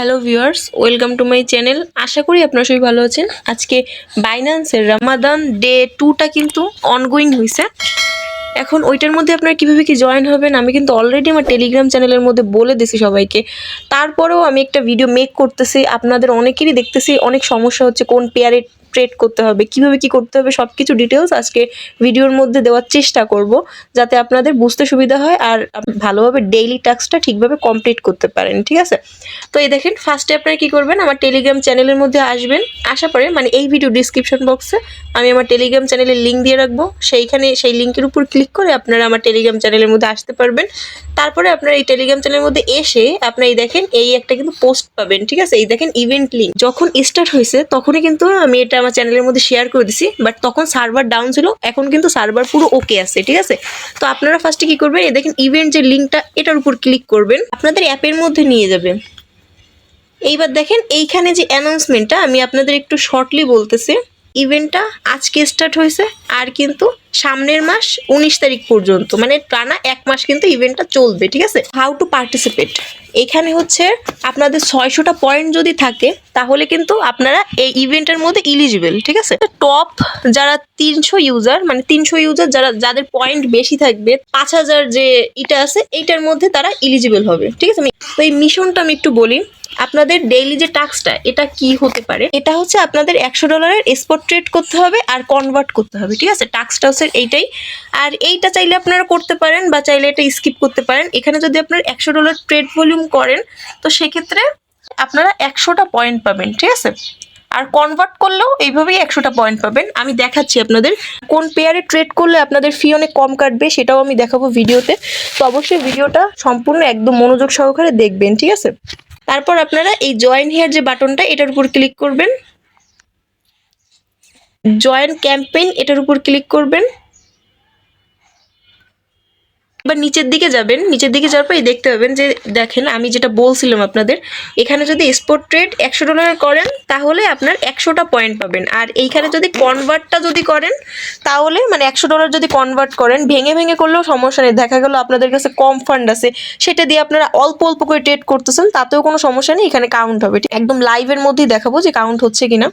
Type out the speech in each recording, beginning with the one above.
Hello viewers, welcome to my channel. আশা করি আপনারা সবাই ভালো আছেন। আজকে বাইন্যান্সের রামাদান ডে 2টা কিন্তু অনগোয়িং হয়েছে। এখন ওইটার মধ্যে আপনারা কীভাবে কি জয়েন হবেন আমি কিন্তু অলরেডি আমার টেলিগ্রাম চ্যানেলের মধ্যে বলে দিছি সবাইকে। তারপরেও আমি একটা ভিডিও মেক করতেছি। আপনাদের অনেকেরই দেখতেছি অনেক সমস্যা হচ্ছে কোন পেয়ারে ট্রেড করতে হবে, কিভাবে কি করতে হবে, সব কিছু ডিটেলস আজকে ভিডিওর মধ্যে দেওয়ার চেষ্টা করব, যাতে আপনাদের বুঝতে সুবিধা হয় আর ভালোভাবে ডেইলি টাস্কটা ঠিকভাবে কমপ্লিট করতে পারেন। ঠিক আছে, তো এই দেখেন ফার্স্টে আপনারা কি করবেন, আমার টেলিগ্রাম চ্যানেলের মধ্যে আসবেন। আসার পরে মানে এই ভিডিও ডিসক্রিপশন বক্সে আমি আমার টেলিগ্রাম চ্যানেলের লিঙ্ক দিয়ে রাখবো, সেই লিঙ্কের উপর ক্লিক করে আপনারা আমার টেলিগ্রাম চ্যানেলের মধ্যে আসতে পারবেন। তারপরে আপনারা এই টেলিগ্রাম চ্যানেলের মধ্যে এসে আপনারা এই দেখেন এই একটা কিন্তু পোস্ট পাবেন। ঠিক আছে, এই দেখেন ইভেন্ট লিঙ্ক যখন স্টার্ট হয়েছে তখনই কিন্তু আমি এটা আমার চ্যানেলের মধ্যে শেয়ার করে দিছি, বাট তখন সার্ভার ডাউন ছিল, এখন কিন্তু সার্ভার পুরো ওকে আছে। ঠিক আছে, তো আপনারা ফার্স্টে কি করবেন, এই দেখেন ইভেন্ট যে লিঙ্কটা এটার উপর ক্লিক করবেন, আপনাদের অ্যাপের মধ্যে নিয়ে যাবে। এইবার দেখেন এইখানে যে অ্যানাউন্সমেন্টটা আমি আপনাদের একটু শর্টলি বলতেছি। ইভেন্টটা আজকে স্টার্ট হয়েছে আর কিন্তু সামনের মাস 19 তারিখ পর্যন্ত, মানে টানা 1 মাস কিন্তু ইভেন্টটা চলবে। ঠিক আছে, হাউ টু পার্টিসিপেট, এখানে হচ্ছে আপনাদের 600টা পয়েন্ট যদি থাকে তাহলে কিন্তু আপনারা এই ইভেন্টের মধ্যে ইলিজিবল। ঠিক আছে, টপ যারা 300 ইউজার, মানে 300 ইউজার যাদের পয়েন্ট বেশি থাকবে, 5000 যে এটা আছে এইটার মধ্যে তারা ইলিজিবল হবে। ঠিক আছে, তো এই মিশনটা আমি একটু বলি। আপনাদের ডেইলি যে টাস্কটা এটা কি হতে পারে, এটা হচ্ছে আপনাদের $100 স্পট ট্রেড করতে হবে আর কনভার্ট করতে হবে। ঠিক আছে, টাস্কটা হচ্ছে এইটাই। আর এইটা চাইলে আপনারা করতে পারেন বা চাইলে এটা স্কিপ করতে পারেন। এখানে যদি আপনার $100 ট্রেড ভলিউম করেন তো সেক্ষেত্রে আপনারা 100টা পয়েন্ট পাবেন। ঠিক আছে, আর কনভার্ট করলেও এইভাবেই 100টা পয়েন্ট পাবেন। আমি দেখাচ্ছি আপনাদের কোন পেয়ারে ট্রেড করলে আপনাদের ফি অনেক কম কাটবে, সেটাও আমি দেখাবো ভিডিওতে। তো অবশ্যই ভিডিওটা সম্পূর্ণ একদম মনোযোগ সহকারে দেখবেন। ঠিক আছে, তারপর আপনারা এই জয়েন হিয়ার যে বাটনটা এটার উপর ক্লিক করবেন, জয়েন ক্যাম্পেইন এটার উপর ক্লিক করবেন। এবার নিচের দিকে যাবেন, নিচের দিকে যাওয়ার পর দেখতে পাবেন যে দেখেন আমি যেটা বলছিলাম আপনাদের, এখানে যদি স্পট ট্রেড $100 করেন তাহলে আপনার 100টা পয়েন্ট পাবেন। আর এইখানে যদি কনভার্টটা যদি করেন তাহলে মানে $100 যদি কনভার্ট করেন, ভেঙে ভেঙে করলেও সমস্যা নেই। দেখা গেল আপনাদের কাছে কম ফান্ড আছে, সেটা দিয়ে আপনারা অল্প অল্প করে ট্রেড করতেছেন, তাতেও কোনো সমস্যা নেই, এখানে কাউন্ট হবে। একদম লাইভের মধ্যেই দেখাবো যে কাউন্ট হচ্ছে কিনা।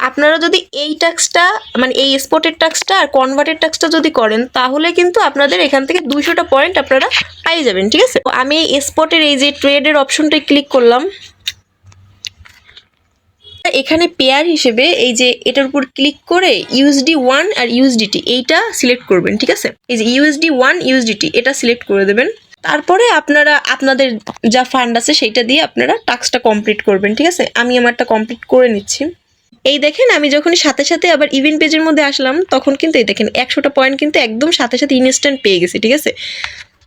আপনারা যদি এই টাস্কটা মানে এই স্পটের টাস্কটা আর কনভার্টের টাস্কটা যদি করেন তাহলে কিন্তু আপনাদের এখান থেকে 200টা পয়েন্ট আপনারা পেয়ে যাবেন। ঠিক আছে, আমি এই স্পটের এই যে ট্রেডের অপশনটায় ক্লিক করলাম। এখানে পেয়ার হিসেবে এই যে এটার উপর ক্লিক করে USD1 আর USDT এইটা সিলেক্ট করবেন। ঠিক আছে, এই যে USD1 USDT এটা সিলেক্ট করে দেবেন। তারপরে আপনারা আপনাদের যা ফান্ড আছে সেইটা দিয়ে আপনারা টাস্কটা কমপ্লিট করবেন। ঠিক আছে, আমি আমারটা কমপ্লিট করে নিচ্ছি। এই দেখেন আমি যখন সাথে সাথে আবার ইভেন্ট পেজের মধ্যে আসলাম তখন কিন্তু এই দেখেন 100টা পয়েন্ট কিন্তু একদম সাথে সাথে ইনস্ট্যান্ট পেয়ে গেছি। ঠিক আছে,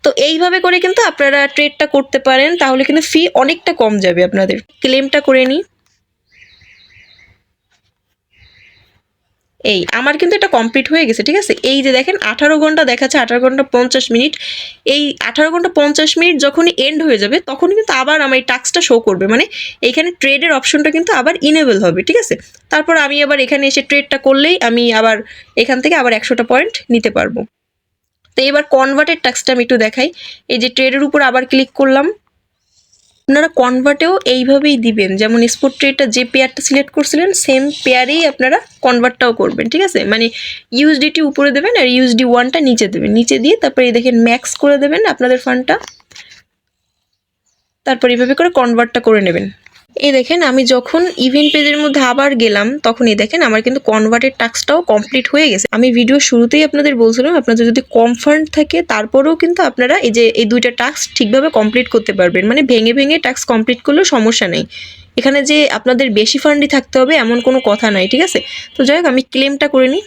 তো এইভাবে করে কিন্তু আপনারা ট্রেডটা করতে পারেন, তাহলে কিন্তু ফি অনেকটা কম যাবে। আপনাদের ক্লেমটা করে নিই। এই আমার কিন্তু এটা কমপ্লিট হয়ে গেছে। ঠিক আছে, এই যে দেখেন 18 ঘন্টা দেখাচ্ছে, 18 ঘন্টা 50 মিনিট। এই 18 ঘন্টা 50 মিনিট যখনই এন্ড হয়ে যাবে তখন কিন্তু আবার আমার এই টাস্কটা শো করবে, মানে এইখানে ট্রেডের অপশনটা কিন্তু আবার ইনেবল হবে। ঠিক আছে, তারপর আমি আবার এখানে এসে ট্রেডটা করলেই আমি আবার এখান থেকে আবার 100টা পয়েন্ট নিতে পারবো। তো এবার কনভার্টের টাস্কটা আমি একটু দেখাই। এই যে ট্রেডের উপর আবার ক্লিক করলাম। আপনারা কনভার্টেও এইভাবেই দিবেন, যেমন স্পট ট্রেডটা যে পেয়ারটা সিলেক্ট করছিলেন সেম পেয়ারেই আপনারা কনভার্টটাও করবেন। ঠিক আছে, মানে USDT উপরে দেবেন আর USD1টা নিচে দেবেন, নিচে দিয়ে তারপরে দেখেন ম্যাক্স করে দেবেন আপনাদের ফান্ডটা, তারপর এইভাবে করে কনভার্টটা করে নেবেন। এই দেখেন আমি যখন ইভেন্ট পেজের মধ্যে আবার গেলাম তখন এই দেখেন আমার কিন্তু কনভার্টের টাস্কটাও কমপ্লিট হয়ে গেছে। আমি ভিডিও শুরুতেই আপনাদের বলছিলাম আপনাদের যদি কম ফান্ড থাকে তারপরেও কিন্তু আপনারা এই যে এই দুইটা টাস্ক ঠিকভাবে কমপ্লিট করতে পারবেন, মানে ভেঙে ভেঙে টাস্ক কমপ্লিট করলেও সমস্যা নেই। এখানে যে আপনাদের বেশি ফান্ডই থাকতে হবে এমন কোনো কথা নাই। ঠিক আছে, তো যাই হোক আমি ক্লেমটা করে নিই।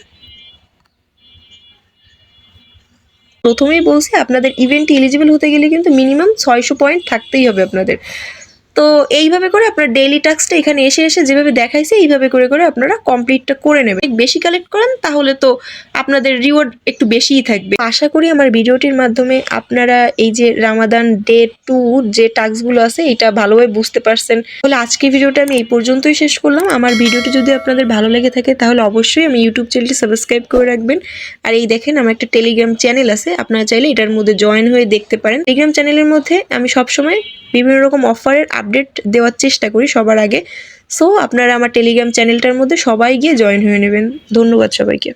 প্রথমেই বলছি আপনাদের ইভেন্ট এলিজিবল হতে গেলে কিন্তু মিনিমাম 600 পয়েন্ট থাকতেই হবে আপনাদের। তো এইভাবে করে আপনার ডেইলি টাস্কটা এখানে এসে এসে যেভাবে দেখাইছে এইভাবে করে করে আপনারা কমপ্লিটটা করে নেবেন। বেশি কালেক্ট করেন তাহলে তো আপনাদের রিওয়ার্ড একটু বেশিই থাকবে। আশা করি আমার ভিডিওটির মাধ্যমে আপনারা এই যে রামাদান ডে 2 যে টাস্কগুলো আছে এটা ভালোভাবে বুঝতে পারছেন। তাহলে আজকের ভিডিওটা আমি এই পর্যন্তই শেষ করলাম। আমার ভিডিওটি যদি আপনাদের ভালো লেগে থাকে তাহলে অবশ্যই আমি ইউটিউব চ্যানেলটি সাবস্ক্রাইব করে রাখবেন। আর এই দেখেন আমার একটা টেলিগ্রাম চ্যানেল আছে, আপনারা চাইলে এটার মধ্যে জয়েন হয়ে দেখতে পারেন। টেলিগ্রাম চ্যানেলের মধ্যে আমি সবসময় বিভিন্ন রকম অফারের আপডেট দেওয়ার চেষ্টা করি সবার আগে। সো আপনারা আমার টেলিগ্রাম চ্যানেলটার মধ্যে সবাই গিয়ে জয়েন হয়ে নেবেন। ধন্যবাদ সবাইকে।